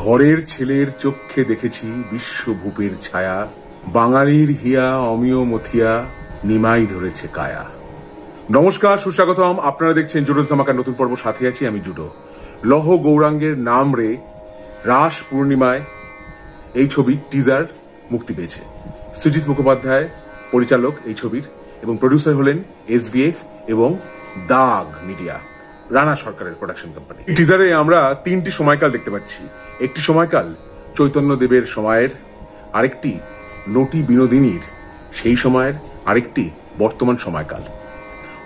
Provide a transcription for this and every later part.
ঘরের ছেলের চক্ষে দেখেছি বিশ্বভূপের ছায়া, বাঙালির হিয়া অমিয় মথিয়া নিমাই ধরেছে কায়া। নমস্কার, সুস্বাগতম। আপনারা দেখছেন জুডোস ধামাকার নতুন পর্ব, সাথে আছি আমি জুডো। লহ গৌরাঙ্গের নাম রে রাস পূর্ণিমায় এই ছবি টিজার মুক্তি পেয়েছে। সৃজিত মুখোপাধ্যায় পরিচালক এই ছবির, এবং প্রডিউসার হলেন SVF এবং দাগ মিডিয়া, রানা সরকারের প্রোডাকশন কোম্পানি। টিজারে আমরা তিনটি সময়কাল দেখতে পাচ্ছি। একটি সময়কাল চৈতন্য দেবের সময়ের, আরেকটি নটি বিনোদিনীর সেই সময়ের, আরেকটি বর্তমান সময়কাল।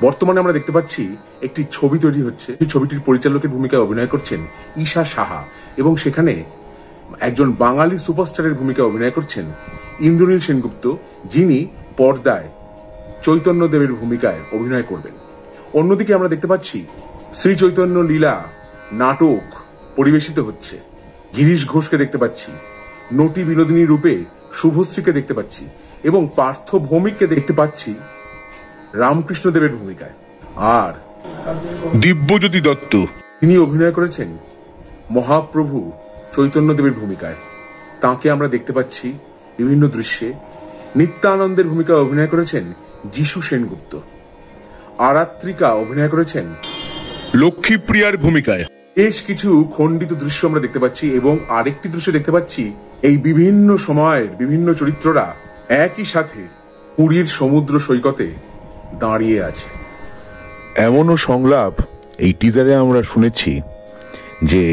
বর্তমানে আমরা দেখতে পাচ্ছি একটি ছবি তৈরি হচ্ছে। এই ছবিটির পরিচালকের ভূমিকায় অভিনয় করছেন ঈশা সাহা, এবং সেখানে একজন বাঙালি সুপারস্টারের ভূমিকায় অভিনয় করছেন ইন্দ্রনীল সেনগুপ্ত, যিনি পর্দায় চৈতন্য দেবের ভূমিকায় অভিনয় করবেন। অন্যদিকে আমরা দেখতে পাচ্ছি শ্রী চৈতন্য লীলা নাটক পরিবেশিত হচ্ছে। গিরিশ ঘোষকে দেখতে পাচ্ছি, নটি বিনোদিনী রূপে শুভশ্রীকে দেখতে পাচ্ছি, এবং পার্থ ভৌমিককে দেখতে পাচ্ছি রামকৃষ্ণ দেবের ভূমিকায়। আর দিব্যজ্যোতি দত্ত, তিনি অভিনয় করেছেন মহাপ্রভু চৈতন্য দেবের ভূমিকায়। তাকে আমরা দেখতে পাচ্ছি বিভিন্ন দৃশ্যে। নিত্যানন্দের ভূমিকায় অভিনয় করেছেন যিশু সেনগুপ্ত। আরাত্রিকা অভিনয় করেছেন লক্ষ্মীপ্রিয়ার ভূমিকায়। বেশ কিছু খণ্ডিত দৃশ্য আমরা দেখতে পাচ্ছি, এবং আরেকটি দৃশ্য দেখতে পাচ্ছি এই বিভিন্ন সময়ের বিভিন্ন চরিত্ররা একই সাথে পুরীর সমুদ্র সৈকতে দাঁড়িয়ে আছে। এমনও সংলাপ এই টিজারে আমরা শুনেছি যে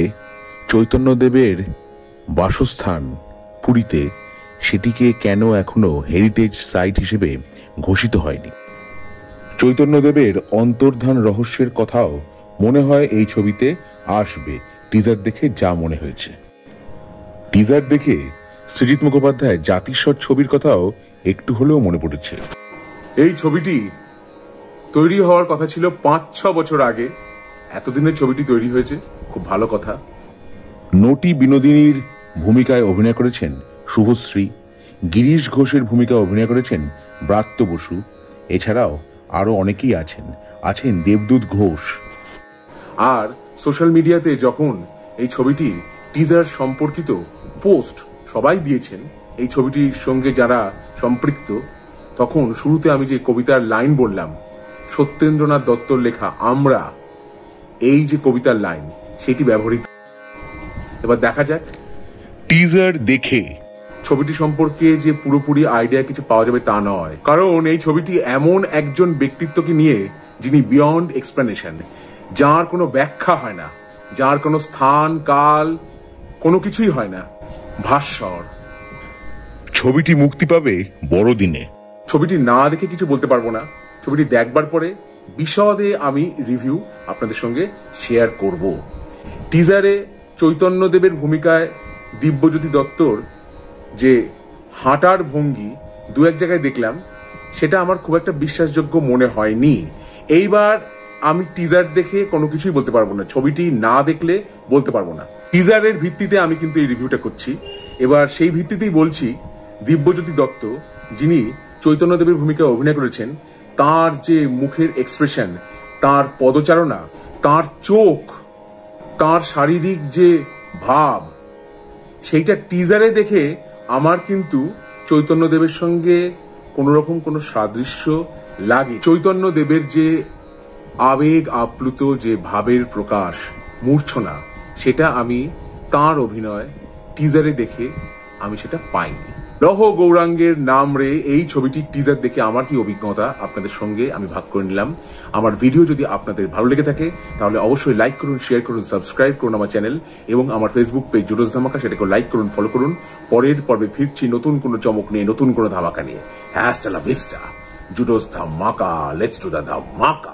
চৈতন্যদেবের বাসস্থান পুরীতে, সেটিকে কেন এখনো হেরিটেজ সাইট হিসেবে ঘোষিত হয়নি। চৈতন্যদেবের অন্তর্ধান রহস্যের কথাও মনে হয় এই ছবিতে আসবে, টিজার দেখে যা মনে হয়েছে। টিজার দেখে সৃজিত মুখোপাধ্যায় জাতিস্বর ছবির কথাও একটু হলেও মনে পড়েছে। এই ছবিটি তৈরি হওয়ার কথা ছিল 5-6 বছর আগে। এতদিনের ছবিটি তৈরি হয়েছে, খুব ভালো কথা। নটি বিনোদিনীর ভূমিকায় অভিনয় করেছেন শুভশ্রী, গিরিশ ঘোষের ভূমিকায় অভিনয় করেছেন ব্রাত্য বসু, এছাড়াও আরো অনেকেই আছেন দেবদূত ঘোষ। আর সোশ্যাল মিডিয়াতে যখন এই ছবিটি টিজার সম্পর্কিত পোস্ট সবাই দিয়েছেন, এই ছবিটির সঙ্গে যারা সম্পৃক্ত, তখন শুরুতে আমি যে কবিতার লাইন বললাম, সত্যেন্দ্রনাথ দত্তর লেখা আমরা, এই যে কবিতার লাইন, সেটি ব্যবহৃত। এবার দেখা যাক টিজার দেখে ছবিটি সম্পর্কে যে পুরোপুরি আইডিয়া কিছু পাওয়া যাবে তা নয়, কারণ এই ছবিটি এমন একজন ব্যক্তিত্বকে নিয়ে যিনি বিয়ন্ড এক্সপ্লেনেশন, যার কোনো ব্যাখ্যা হয় না, যার কোনো স্থান কাল কোনো কিছুই হয় না, ভাস্বর। ছবিটি মুক্তি পাবে বড়দিনে। ছবিটি না দেখে কিছু বলতে পারবো না। ছবিটি দেখবার পরে বিশদে আমি রিভিউ আপনাদের সঙ্গে শেয়ার করব। টিজারে চৈতন্যদেবের ভূমিকায় দিব্যজ্যোতি দত্তর যে হাঁটার ভঙ্গি দু এক জায়গায় দেখলাম, সেটা আমার খুব একটা বিশ্বাসযোগ্য মনে হয়নি। এইবার আমি টিজার দেখে কোনো কিছুই বলতে পারবো না, ছবিটি না দেখলে বলতে পারবো না। টিজারের ভিত্তিতে আমি কিন্তু এই রিভিউটা করছি। এবার সেই ভিত্তিতেই বলছি, দিব্যজ্যোতি দত্ত যিনি চৈতন্যদেবের ভূমিকায় অভিনয় করেছেন, তার যে মুখের এক্সপ্রেশন, তার পদচারণা, তার চোখ, তার শারীরিক যে ভাব, সেইটা টিজারে দেখে আমার কিন্তু চৈতন্যদেবের সঙ্গে কোন রকম কোনো সাদৃশ্য লাগে। চৈতন্যদেবের যে আবেগ আপ্লুত যে ভাবের প্রকাশ, মূর্ছনা, সেটা আমি তার অভিনয় টিজারে দেখে আমি সেটা পাইনি। লহ গৌরাঙ্গের নাম রে এই ছবিটির টিজার দেখে আমার কি অভিজ্ঞতা আপনাদের সঙ্গে আমি ভাগ করে নিলাম। আমার ভিডিও যদি আপনাদের ভালো লেগে থাকে তাহলে অবশ্যই লাইক করুন, শেয়ার করুন, সাবস্ক্রাইব করুন আমার চ্যানেল, এবং আমার ফেসবুক পেজ জুডোস ধামাকা, সেটাকে লাইক করুন, ফলো করুন। পরের পর্বে ফিরছি নতুন কোনো চমক নিয়ে, নতুন কোনো ধামাকা নিয়ে। হ্যাস্টা লা ভিস্টা, জুডোস ধামাকা, লেটস ডু দ্য ধামাকা।